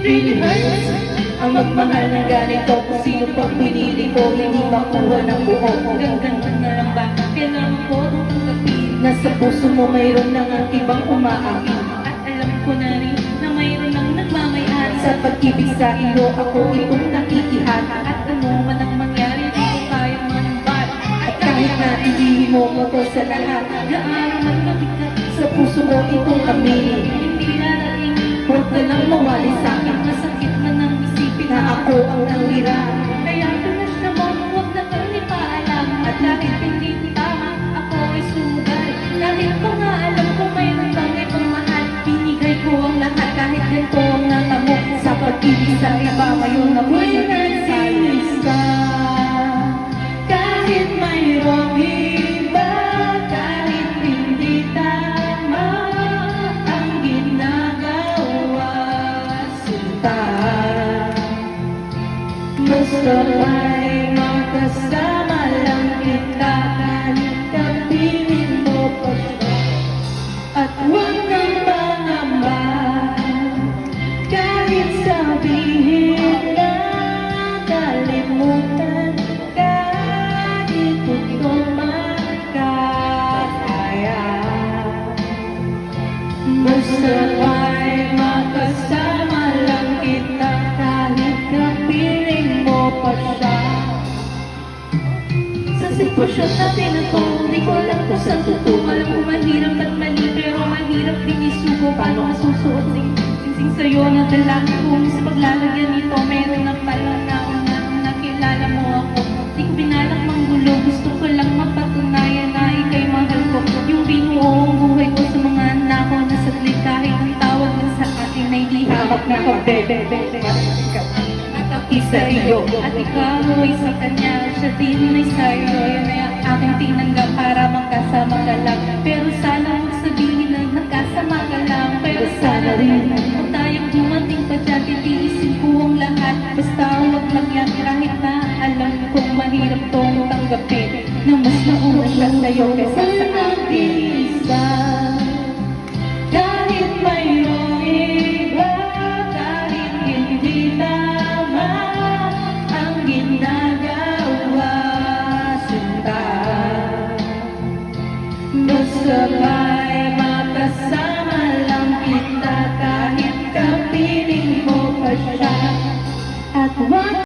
really hurts ang magmahal ng ganito. Kung sino pang pinili ko, hindi makuha ng buo. Hanggang ganun na lang ba? Kailangan ko itong tanggapin. Nasa puso mo mayroon ng ibang umaakit. At alam ko na rin na mayroon ng nagmamayari. Sa pag-ibig sa iyo, ako itong nakikihat. At ano man ang mangyari, di ko kaya manumbat. At kahit na hindi mo to sa lahat, gaano man kabigat, sa puso mo itong aminin. Hindi narating, huwag ka lang mawali sa akin. Masakit man ang isipin na ako ang nangira. Kaya pinasya mo, huwag na kang ipaalam. At kahit hindi tama, ako ay sumugal. Dahil pa nga alam ko mayroon kang ibang mahal. Binigay ko ang lahat kahit ganito ang natamo. Sa pag-ibig sa iba, ngayon ako'y nagsalis ka. Kahit mayroong iba, kahit hindi tama ang ginagawa, sinta. Gusto ay makasama lang kita, kahit kapiling mo pa siya. At huwag kang mangamba, kahit sabihin na kalimutan, kahit gusto makakaya. Gusto ay makasama lang kita, kahit kapiling mo pa siya. Sa sitwasyon natin ito, di ko alam kung saan tutungo. Alam ko mahirap at mali, pero mahirap din isuko. Paano masusuot sing sa'yo na dala? Kung sa paglalagyan nito, meron ng palanaon na nakilala mo ako. Di ko binalak manggulo, gusto ko lang mapatunayan na ika'y mahal ko. Yung binuong buhay ko sa mga anak ko na saglit, kahit ang tawag na sa atin ay di hawak na kabebe. Isa iyo at ikaw ay sa kanya, siya din ay sa'yo. Yun ay ang aking tinanggap para magkasama ka lang. Pero sana huwag sabihin na nagkasama ka lang. Pero sana rin kung tayong dumating pa dyan, titiisin ko ang lahat. Basta huwag lang yan, kahit na alam kong mahirap tong tanggapin, na mas nauna siya sa'yo kaysa sa akin. Isa, kahit mayroong iba, kahit hindi tama ang ginagawa, sinta. Gusto ba'y makasama lang kita, kahit kapiling mo pa siya. At